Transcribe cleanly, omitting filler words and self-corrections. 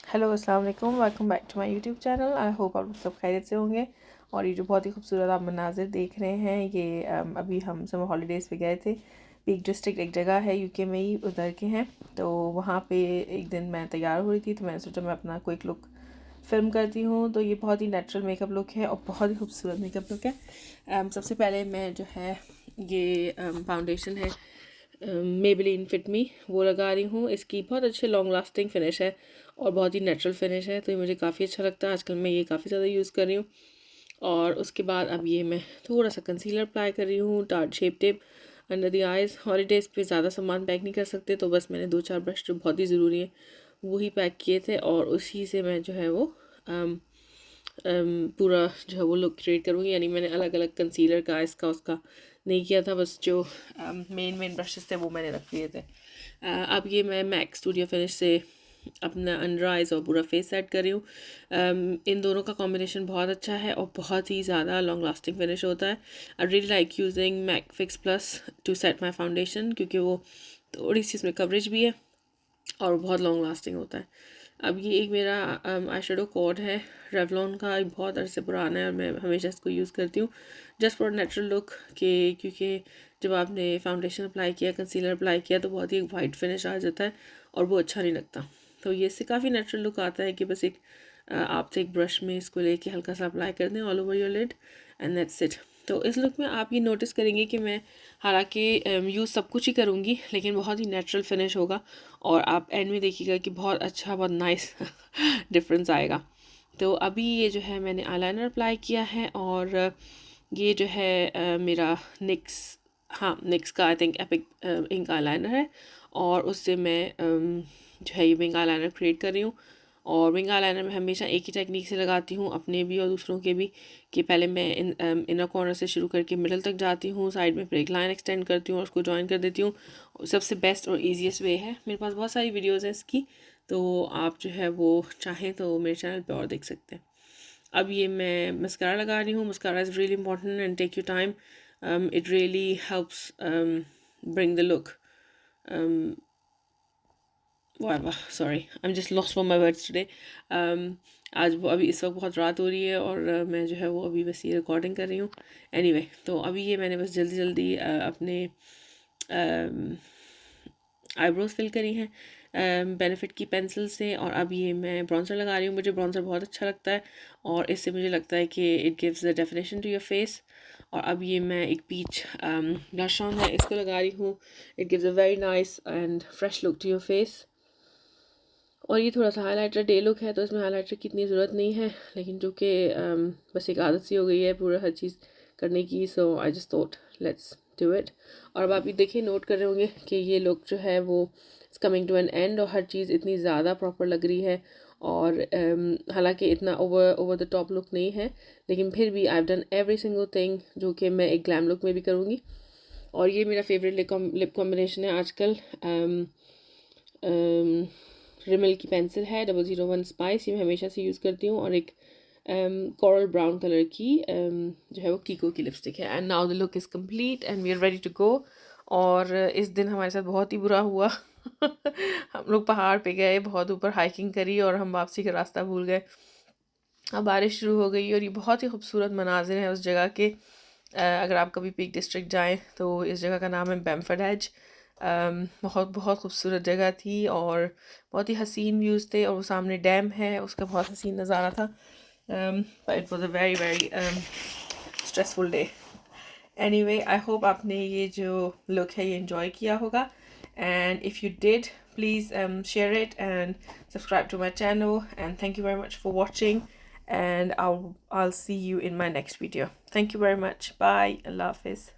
Hello अस्सलाम वालेकुम, welcome back to my YouTube channel. I hope आप सब खैरियत से होंगे। और ये जो बहुत ही खूबसूरत आप मनाजिर देख रहे हैं ये अभी हम समर हॉलीडेज़ पे गए थे। पीक डिस्ट्रिक्ट एक जगह है यूके में ही, उधर के हैं। तो वहाँ पे एक दिन मैं तैयार हो रही थी, तो मैंने सोचा मैं अपना क्विक लुक फिल्म करती हूँ। तो ये बहुत ही नेचुरल मेकअप लुक है और बहुत ही खूबसूरत मेकअप लुक है। सबसे पहले मैं जो है ये फाउंडेशन है मेबेलिन फिट मी, वो लगा रही हूँ। इसकी बहुत अच्छे लॉन्ग लास्टिंग फिनिश है और बहुत ही नेचुरल फिनिश है, तो ये मुझे काफ़ी अच्छा लगता है। आजकल मैं ये काफ़ी ज़्यादा यूज़ कर रही हूँ। और उसके बाद अब ये मैं थोड़ा सा कंसीलर अप्लाई कर रही हूँ, tart shape tip under the eyes. Holidays पे ज़्यादा सामान पैक नहीं कर सकते, तो बस मैंने 2-4 ब्रश जो बहुत ही ज़रूरी है वही पैक किए थे, और उसी से मैं जो है वो पूरा जो है वो लुक क्रिएट करूँगी। यानी मैंने अलग अलग कंसीलर का इसका उसका नहीं किया था, बस जो मेन ब्रशेस थे वो मैंने रख लिए थे। अब ये मैं मैक स्टूडियो फिनिश से अपना अंडर आइज़ और पूरा फेस सेट कर रही हूँ। इन दोनों का कॉम्बिनेशन बहुत अच्छा है और बहुत ही ज़्यादा लॉन्ग लास्टिंग फिनिश होता है। I really like using MAC Fix Plus to set my foundation, क्योंकि वो थोड़ी सी इसमें कवरेज भी है और बहुत लॉन्ग लास्टिंग होता है। अब ये एक मेरा आई शेडो कोड है रेवलॉन का, बहुत अरसे पुराना है और मैं हमेशा इसको यूज़ करती हूँ जस्ट फॉर नेचुरल लुक के, क्योंकि जब आपने फाउंडेशन अप्लाई किया, कंसीलर अप्लाई किया, तो बहुत ही एक वाइट फिनिश आ जाता है और वो अच्छा नहीं लगता। तो ये इससे काफ़ी नेचुरल लुक आता है कि बस एक आप एक ब्रश में इसको लेके हल्का सा अप्लाई कर दें all over your lid and that's it. तो इस लुक में आप ये नोटिस करेंगे कि मैं हालांकि यूज़ सब कुछ ही करूँगी, लेकिन बहुत ही नेचुरल फिनिश होगा और आप एंड में देखिएगा कि बहुत अच्छा, बहुत नाइस डिफरेंस आएगा। तो अभी ये जो है मैंने आईलाइनर अप्लाई किया है, और ये जो है मेरा निक्स, हाँ निक्स का I think epic ink eyeliner है, और उससे मैं जो है ये विंग आईलाइनर क्रिएट कर रही हूँ। और विंग आईलाइनर मैं हमेशा एक ही टेक्निक से लगाती हूँ, अपने भी और दूसरों के भी, कि पहले मैं इनर कॉर्नर से शुरू करके मिडल तक जाती हूँ, साइड में फिर एक लाइन एक्सटेंड करती हूँ और उसको जॉइन कर देती हूँ। सबसे बेस्ट और ईजीएस्ट वे है। मेरे पास बहुत सारी वीडियोज़ हैं इसकी, तो आप जो है वो चाहें तो मेरे चैनल पर और देख सकते हैं। अब ये मैं मस्कारा लगा रही हूँ। Mascara is really important and take your time, it really helps bring the look. whatever, sorry, I'm just lost for my words today. आज वो अभी इस वक्त बहुत रात हो रही है और मैं जो है वो अभी बस ये रिकॉर्डिंग कर रही हूँ। anyway, तो अभी ये मैंने बस जल्दी जल्दी अपने आईब्रोज फिल करी हैं बेनिफिट की पेंसिल से, और अब ये मैं ब्रॉन्जर लगा रही हूँ। मुझे ब्रॉन्जर बहुत अच्छा लगता है और इससे मुझे लगता है कि it gives the definition to your face. और अब ये मैं एक पीच ब्लश ऑन है, इसको लगा रही हूँ। It gives a very nice and fresh look to your face. और ये थोड़ा सा हाइलाइटर डे लुक है, तो इसमें हाइलाइटर की इतनी ज़रूरत नहीं है, लेकिन चूँकि बस एक आदत सी हो गई है पूरा हर चीज़ करने की, so I just thought let's do it. और अब आप ये देखिए, नोट कर रहे होंगे कि ये लुक जो है वो it's coming to an end, और हर चीज़ इतनी ज़्यादा प्रॉपर लग रही है। और हालांकि इतना ओवर द टॉप लुक नहीं है, लेकिन फिर भी I have done every single thing जो कि मैं एक ग्लैम लुक में भी करूँगी। और ये मेरा फेवरेट लिप कॉम्बिनेशन है आजकल। रिमल की पेंसिल है 001 स्पाइस, ये मैं हमेशा से यूज़ करती हूँ। और एक कोरल ब्राउन कलर की जो है वो कीको की लिपस्टिक है। And now the look is complete and we are ready to go. और इस दिन हमारे साथ बहुत ही बुरा हुआ हम लोग पहाड़ पे गए, बहुत ऊपर हाइकिंग करी और हम वापसी का रास्ता भूल गए। अब बारिश शुरू हो गई और ये बहुत ही खूबसूरत मनाजिर हैं उस जगह के। अगर आप कभी पीक डिस्ट्रिक्ट जाएं तो इस जगह का नाम है बेम्फर्ड एज। बहुत बहुत खूबसूरत जगह थी और बहुत ही हसीन व्यूज़ थे, और वो सामने डैम है, उसका बहुत हसीन नज़ारा था। But it was a very very stressful day. Anyway, I hope आपने ये जो लुक है ये इन्जॉय किया होगा, and if you did please share it and subscribe to my channel, and thank you very much for watching, and I'll see you in my next video. Thank you very much. Bye. Allah Hafiz.